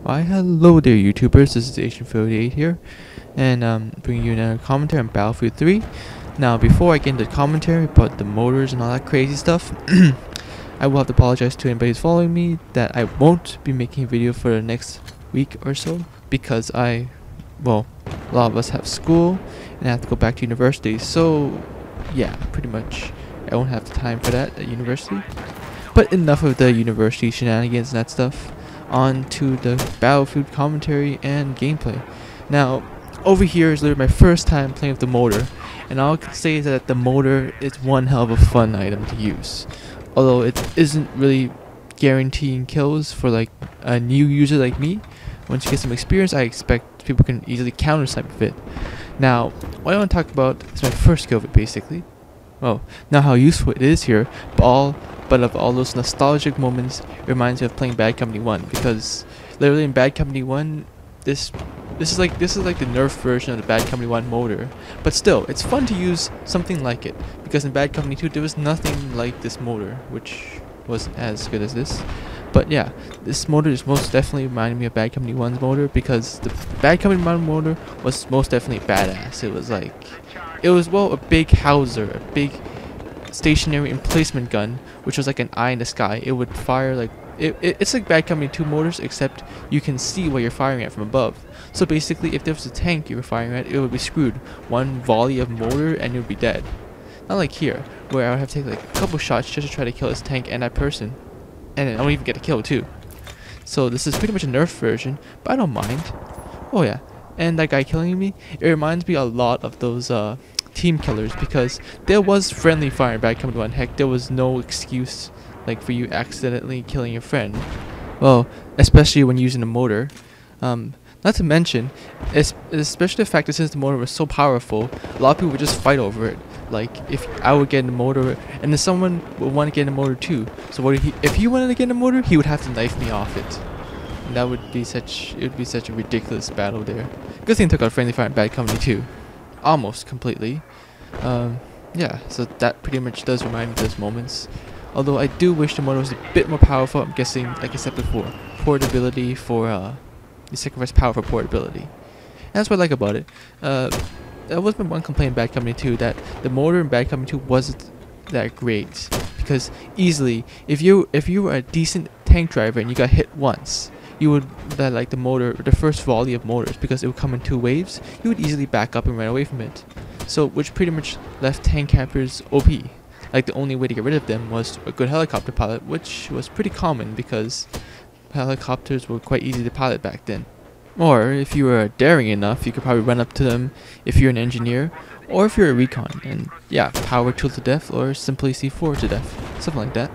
Why hello there YouTubers, this is Asian38 here, and bringing you another commentary on Battlefield 3. Now before I get into the commentary about the motors and all that crazy stuff, I will have to apologize to anybody who's following me that I won't be making a video for the next week or so because a lot of us have school and I have to go back to university, so yeah, pretty much I won't have the time for that at university. But enough of the university shenanigans and that stuff. On to the Battlefield commentary and gameplay. Now, over here is literally my first time playing with the motor, and all I can say is that the motor is one hell of a fun item to use. Although it isn't really guaranteeing kills for like a new user like me. Once you get some experience, I expect people can easily counter snipe with it. Now, what I want to talk about is my first kill of it basically. Well, not how useful it is here, but of all those nostalgic moments, it reminds me of playing Bad Company 1, because literally in Bad Company 1, this is like the nerf version of the Bad Company 1 motor. But still, it's fun to use something like it, because in Bad Company 2 there was nothing like this motor, which wasn't as good as this. But yeah, this motor is most definitely reminding me of Bad Company 1's motor, because the Bad Company 1 motor was most definitely badass. It was a big Hauser, a big stationary emplacement gun, which was like an eye in the sky. It would fire like it's like Bad Company 2 motors, except you can see what you're firing at from above. So basically, if there was a tank you were firing at, it would be screwed. One volley of motor and you would be dead. Not like here, where I would have to take like a couple shots just to try to kill this tank and that person, and then I don't even get a kill too. So this is pretty much a nerf version, but I don't mind. Oh yeah, and that guy killing me, it reminds me a lot of those team killers, because there was friendly fire in Bad Company 1. Heck, there was no excuse like for you accidentally killing your friend. Well, especially when using a motor. Not to mention, especially the fact that since the motor was so powerful, a lot of people would just fight over it. Like if I would get in the motor, and then someone would want to get in the motor too. So if he wanted to get in the motor, he would have to knife me off it. And it would be such a ridiculous battle there. Good thing I took out friendly fire in Bad Company 2. Almost completely. Yeah, so that pretty much does remind me of those moments. Although I do wish the motor was a bit more powerful. I'm guessing, like I said before, portability for you sacrifice power for portability. And that's what I like about it. That was my one complaint in Bad Company 2, that the motor in Bad Company 2 wasn't that great. Because easily, if you were a decent tank driver and you got hit once, you would like the first volley of mortars, because it would come in 2 waves, you would easily back up and run away from it. So which pretty much left tank campers OP. Like the only way to get rid of them was a good helicopter pilot, which was pretty common because helicopters were quite easy to pilot back then. Or if you were daring enough, you could probably run up to them if you're an engineer, or if you're a recon, and yeah, power tool to death or simply C4 to death, something like that.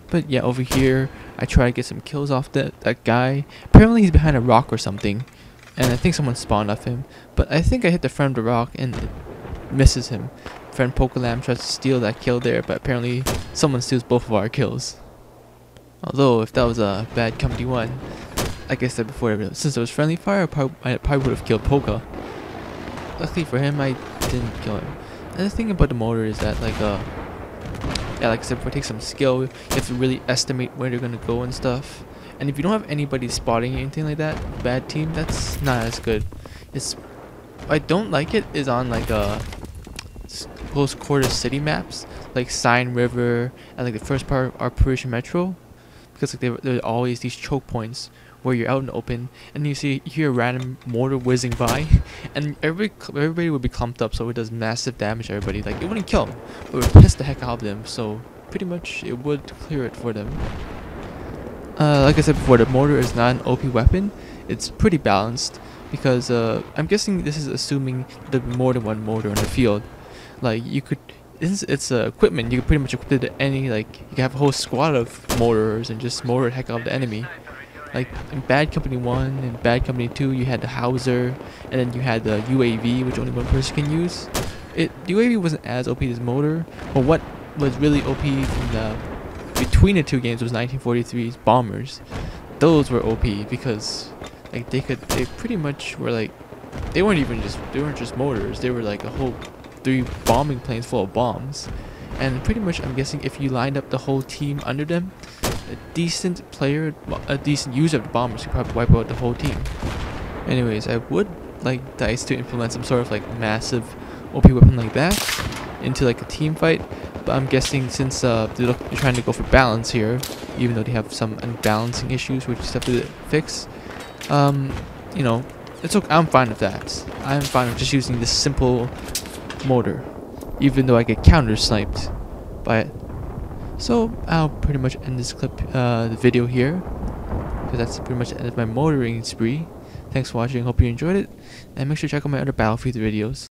But yeah, over here I try to get some kills off that guy. Apparently he's behind a rock or something, and I think someone spawned off him. But I think I hit the front of the rock and it misses him. Friend Pokelam tries to steal that kill there, but apparently someone steals both of our kills. Although if that was a Bad Company 1, like I said before, since it was friendly fire, I probably would have killed Poka. Luckily for him, I didn't kill him. And the thing about the motor is that like I said before, it takes some skill. You have to really estimate where they're gonna go and stuff. And if you don't have anybody spotting anything like that, bad team, that's not as good. I don't like it is on like close quarter city maps, like Sign River and like the first part of Operation Metro, because like there are always these choke points where you're out in the open and you hear a random mortar whizzing by, and everybody would be clumped up, so it does massive damage to everybody. Like it wouldn't kill them, but it would piss the heck out of them. So pretty much it would clear it for them. Like I said before, the mortar is not an OP weapon. It's pretty balanced, because I'm guessing this is assuming there'd be more than one motor in the field. Like you could, it's equipment, you could pretty much equip it to any, like you could have a whole squad of mortars and just mortar the heck out of the enemy. Like in Bad Company 1 and Bad Company 2, you had the Hauser, and then you had the UAV, which only one person can use. The UAV wasn't as OP as motor, but what was really OP between the 2 games was 1943's bombers. Those were OP because like they pretty much were like, they weren't just motors, they were like a whole 3 bombing planes full of bombs. And pretty much I'm guessing if you lined up the whole team under them, a decent player, a decent user of the bombers could probably wipe out the whole team. Anyways, I would like DICE to implement some sort of like massive OP weapon like that into like a team fight, but I'm guessing since they're trying to go for balance here, even though they have some unbalancing issues which just have to fix, you know, it's okay. I'm fine with that. I'm fine with just using this simple mortar, even though I get counter sniped by it. So I'll pretty much end this clip, the video here, because that's pretty much the end of my motoring spree. Thanks for watching, hope you enjoyed it, and make sure to check out my other Battlefield videos.